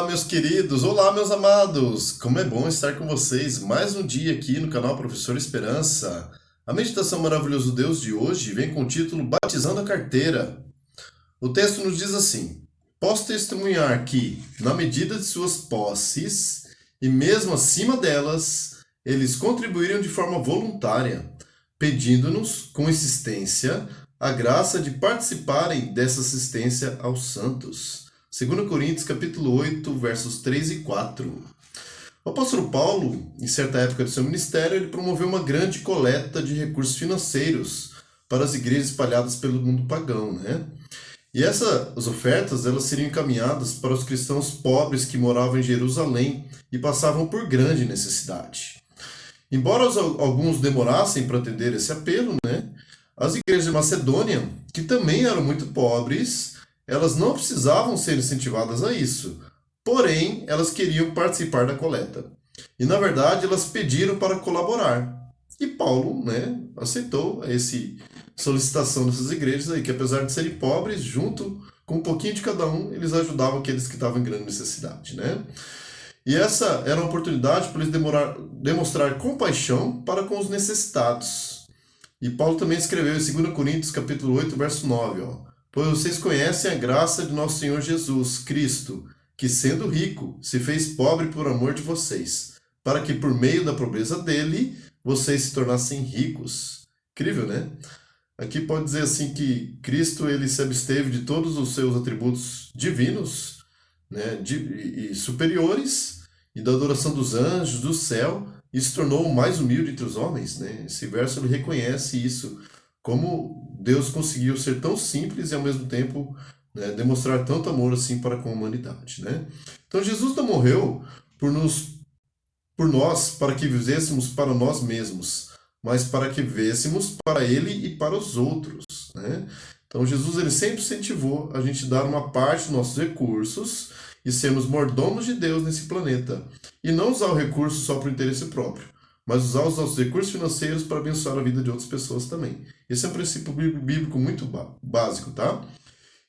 meus queridos! Olá, meus amados! Como é bom estar com vocês mais um dia aqui no canal Professor Esperança. A meditação Maravilhoso Deus de hoje vem com o título Batizando a Carteira. O texto nos diz assim: posso testemunhar que, na medida de suas posses, e mesmo acima delas, eles contribuíram de forma voluntária, pedindo-nos, com insistência, a graça de participarem dessa assistência aos santos. 2 Coríntios capítulo 8, versos 3 e 4. O apóstolo Paulo, em certa época do seu ministério, ele promoveu uma grande coleta de recursos financeiros para as igrejas espalhadas pelo mundo pagão, né? E as ofertas, elas seriam encaminhadas para os cristãos pobres que moravam em Jerusalém e passavam por grande necessidade. Embora alguns demorassem para atender esse apelo, né? As igrejas de Macedônia, que também eram muito pobres, elas não precisavam ser incentivadas a isso, porém, elas queriam participar da coleta. E, na verdade, elas pediram para colaborar. E Paulo, né, aceitou essa solicitação dessas igrejas aí, que apesar de serem pobres, junto com um pouquinho de cada um, eles ajudavam aqueles que estavam em grande necessidade, né? E essa era uma oportunidade para eles demonstrar compaixão para com os necessitados. E Paulo também escreveu em 2 Coríntios capítulo 8, verso 9, pois vocês conhecem a graça de nosso Senhor Jesus Cristo, que sendo rico, se fez pobre por amor de vocês, para que por meio da pobreza dele, vocês se tornassem ricos. Incrível, né? Aqui pode dizer assim que Cristo ele se absteve de todos os seus atributos divinos, né, e superiores, e da adoração dos anjos, do céu, e se tornou o mais humilde entre os homens, né? Esse verso ele reconhece isso, como Deus conseguiu ser tão simples e ao mesmo tempo, né, demonstrar tanto amor assim para com a humanidade, né? Então Jesus não morreu por nós para que vivêssemos para nós mesmos, mas para que vivêssemos para Ele e para os outros, né? Então Jesus ele sempre incentivou a gente dar uma parte dos nossos recursos e sermos mordomos de Deus nesse planeta, e não usar o recurso só para o interesse próprio, mas usar os nossos recursos financeiros para abençoar a vida de outras pessoas também. Esse é um princípio bíblico muito básico, tá?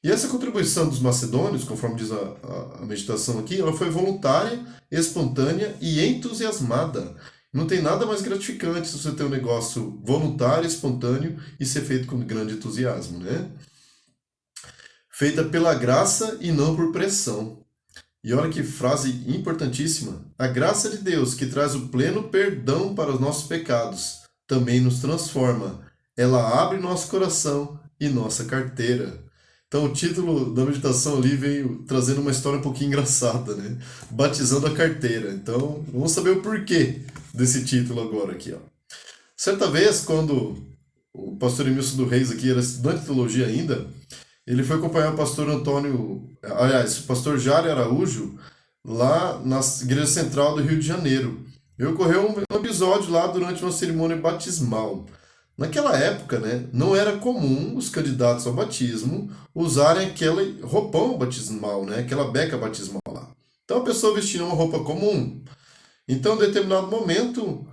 E essa contribuição dos macedônios, conforme diz a meditação aqui, ela foi voluntária, espontânea e entusiasmada. Não tem nada mais gratificante se você ter um negócio voluntário, espontâneo e ser feito com grande entusiasmo, né? Feita pela graça e não por pressão. E olha que frase importantíssima. A graça de Deus, que traz o pleno perdão para os nossos pecados, também nos transforma. Ela abre nosso coração e nossa carteira. Então o título da meditação ali veio trazendo uma história um pouquinho engraçada, né? Batizando a carteira. Então vamos saber o porquê desse título agora aqui, ó. Certa vez, quando o pastor Emilson do Reis aqui era estudante de teologia ainda, ele foi acompanhar o pastor o pastor Jário Araújo, lá na Igreja Central do Rio de Janeiro. E ocorreu um episódio lá durante uma cerimônia batismal. Naquela época, né, não era comum os candidatos ao batismo usarem aquele roupão batismal, né, aquela beca batismal lá. Então a pessoa vestia uma roupa comum. Então, em determinado momento,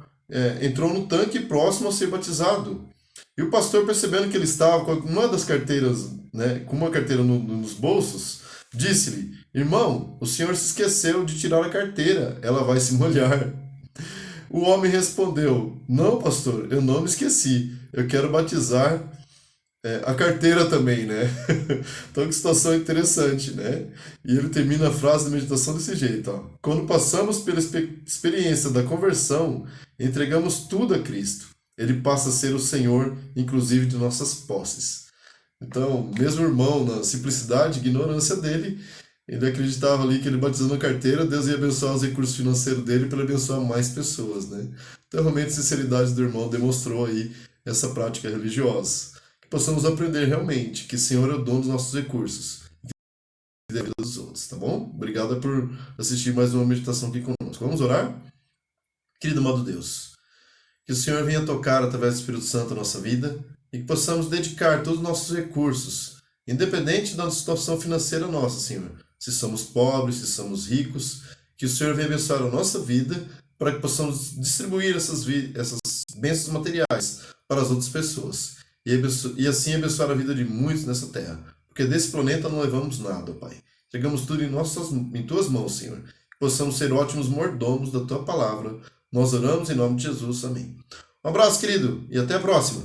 entrou no tanque próximo a ser batizado. E o pastor, percebendo que ele estava com uma das carteiras, né, com uma carteira nos bolsos, disse-lhe: irmão, o senhor se esqueceu de tirar a carteira, ela vai se molhar. O homem respondeu: não, pastor, eu não me esqueci, eu quero batizar a carteira também, né? Então que situação interessante, né? E ele termina a frase da meditação desse jeito, ó: quando passamos pela experiência da conversão, entregamos tudo a Cristo. Ele passa a ser o Senhor, inclusive de nossas posses. Então, mesmo o irmão, na simplicidade e ignorância dele, ele acreditava ali que ele batizando a carteira, Deus ia abençoar os recursos financeiros dele para abençoar mais pessoas, né? Então, realmente, a sinceridade do irmão demonstrou aí essa prática religiosa. Que possamos aprender realmente que o Senhor é o dono dos nossos recursos e da vida dos outros, tá bom? Obrigado por assistir mais uma meditação aqui conosco. Vamos orar? Querido amado Deus, que o Senhor venha tocar através do Espírito Santo a nossa vida e que possamos dedicar todos os nossos recursos, independente da situação financeira nossa, Senhor. Se somos pobres, se somos ricos, que o Senhor venha abençoar a nossa vida para que possamos distribuir essas bênçãos materiais para as outras pessoas e assim abençoar a vida de muitos nessa terra. Porque desse planeta não levamos nada, Pai. Chegamos tudo em tuas mãos, Senhor. Que possamos ser ótimos mordomos da tua palavra. Nós oramos em nome de Jesus. Amém. Um abraço, querido, e até a próxima.